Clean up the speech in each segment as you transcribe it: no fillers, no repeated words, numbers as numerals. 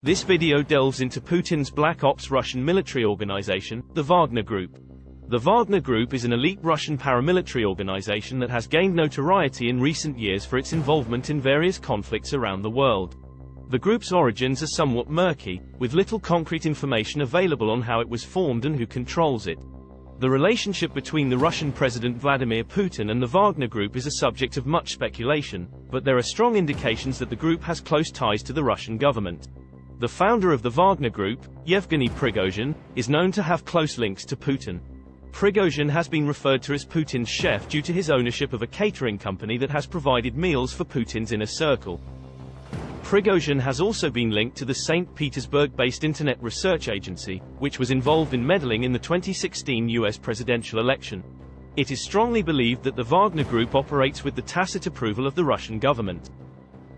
This video delves into Putin's Black Ops Russian military organization, the Wagner Group. The Wagner Group is an elite Russian paramilitary organization that has gained notoriety in recent years for its involvement in various conflicts around the world. The group's origins are somewhat murky, with little concrete information available on how it was formed and who controls it. The relationship between the Russian President Vladimir Putin and the Wagner Group is a subject of much speculation, but there are strong indications that the group has close ties to the Russian government. The founder of the Wagner Group, Yevgeny Prigozhin, is known to have close links to Putin. Prigozhin has been referred to as Putin's chef due to his ownership of a catering company that has provided meals for Putin's inner circle. Prigozhin has also been linked to the St. Petersburg-based Internet Research Agency, which was involved in meddling in the 2016 US presidential election. It is strongly believed that the Wagner Group operates with the tacit approval of the Russian government.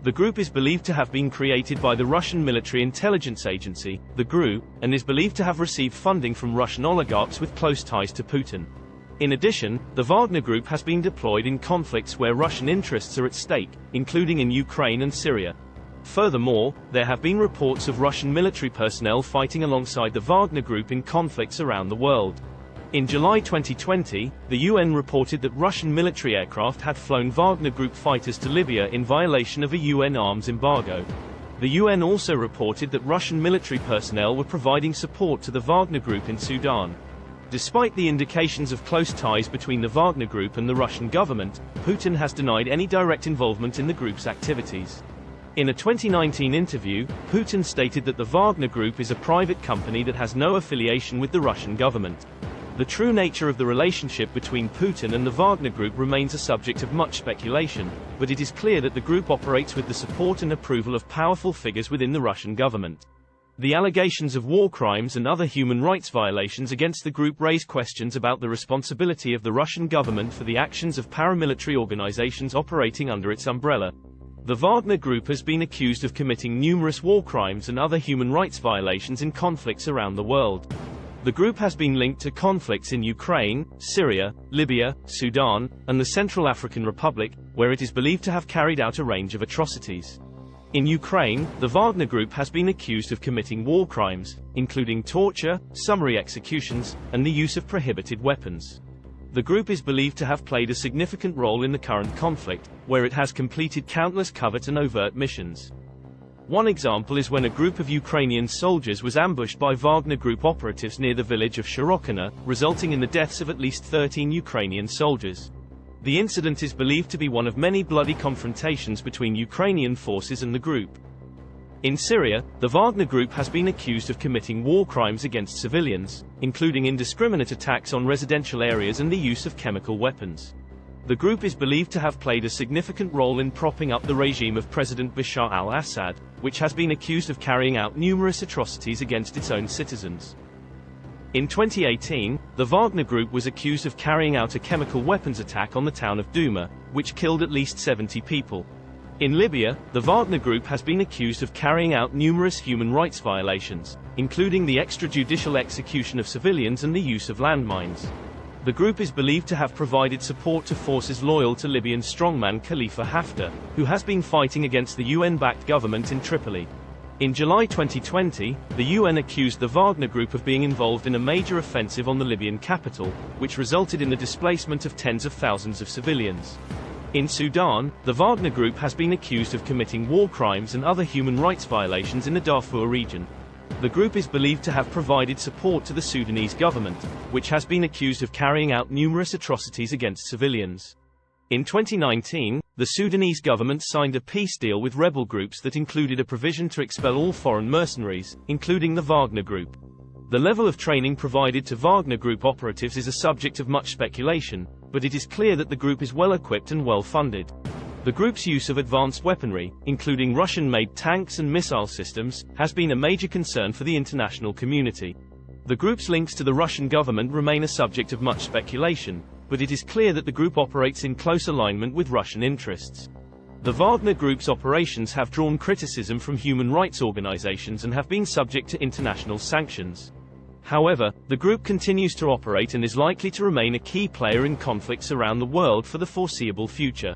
The group is believed to have been created by the Russian Military Intelligence Agency, the GRU, and is believed to have received funding from Russian oligarchs with close ties to Putin. In addition, the Wagner Group has been deployed in conflicts where Russian interests are at stake, including in Ukraine and Syria. Furthermore, there have been reports of Russian military personnel fighting alongside the Wagner Group in conflicts around the world. In July 2020, the UN reported that Russian military aircraft had flown Wagner Group fighters to Libya in violation of a UN arms embargo. The UN also reported that Russian military personnel were providing support to the Wagner Group in Sudan. Despite the indications of close ties between the Wagner Group and the Russian government, Putin has denied any direct involvement in the group's activities. In a 2019 interview, Putin stated that the Wagner Group is a private company that has no affiliation with the Russian government. The true nature of the relationship between Putin and the Wagner Group remains a subject of much speculation, but it is clear that the group operates with the support and approval of powerful figures within the Russian government. The allegations of war crimes and other human rights violations against the group raise questions about the responsibility of the Russian government for the actions of paramilitary organizations operating under its umbrella. The Wagner Group has been accused of committing numerous war crimes and other human rights violations in conflicts around the world. The group has been linked to conflicts in Ukraine, Syria, Libya, Sudan, and the Central African Republic, where it is believed to have carried out a range of atrocities. In Ukraine, the Wagner Group has been accused of committing war crimes, including torture, summary executions, and the use of prohibited weapons. The group is believed to have played a significant role in the current conflict, where it has completed countless covert and overt missions. One example is when a group of Ukrainian soldiers was ambushed by Wagner Group operatives near the village of Shirokina, resulting in the deaths of at least 13 Ukrainian soldiers. The incident is believed to be one of many bloody confrontations between Ukrainian forces and the group. In Syria, the Wagner Group has been accused of committing war crimes against civilians, including indiscriminate attacks on residential areas and the use of chemical weapons. The group is believed to have played a significant role in propping up the regime of President Bashar al-Assad, which has been accused of carrying out numerous atrocities against its own citizens. In 2018, the Wagner Group was accused of carrying out a chemical weapons attack on the town of Douma, which killed at least 70 people. In Libya, the Wagner Group has been accused of carrying out numerous human rights violations, including the extrajudicial execution of civilians and the use of landmines. The group is believed to have provided support to forces loyal to Libyan strongman Khalifa Haftar, who has been fighting against the UN-backed government in Tripoli. In July 2020, the UN accused the Wagner Group of being involved in a major offensive on the Libyan capital, which resulted in the displacement of tens of thousands of civilians. In Sudan, the Wagner Group has been accused of committing war crimes and other human rights violations in the Darfur region. The group is believed to have provided support to the Sudanese government, which has been accused of carrying out numerous atrocities against civilians. In 2019, the Sudanese government signed a peace deal with rebel groups that included a provision to expel all foreign mercenaries, including the Wagner Group. The level of training provided to Wagner Group operatives is a subject of much speculation, but it is clear that the group is well equipped and well funded. The group's use of advanced weaponry, including Russian-made tanks and missile systems, has been a major concern for the international community. The group's links to the Russian government remain a subject of much speculation, but it is clear that the group operates in close alignment with Russian interests. The Wagner Group's operations have drawn criticism from human rights organizations and have been subject to international sanctions. However, the group continues to operate and is likely to remain a key player in conflicts around the world for the foreseeable future.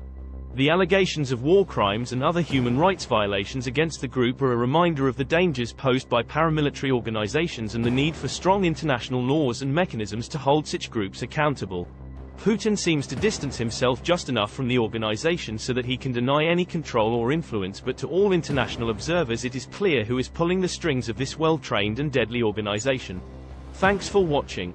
The allegations of war crimes and other human rights violations against the group are a reminder of the dangers posed by paramilitary organizations and the need for strong international laws and mechanisms to hold such groups accountable. Putin seems to distance himself just enough from the organization so that he can deny any control or influence, but to all international observers it is clear who is pulling the strings of this well-trained and deadly organization. Thanks for watching.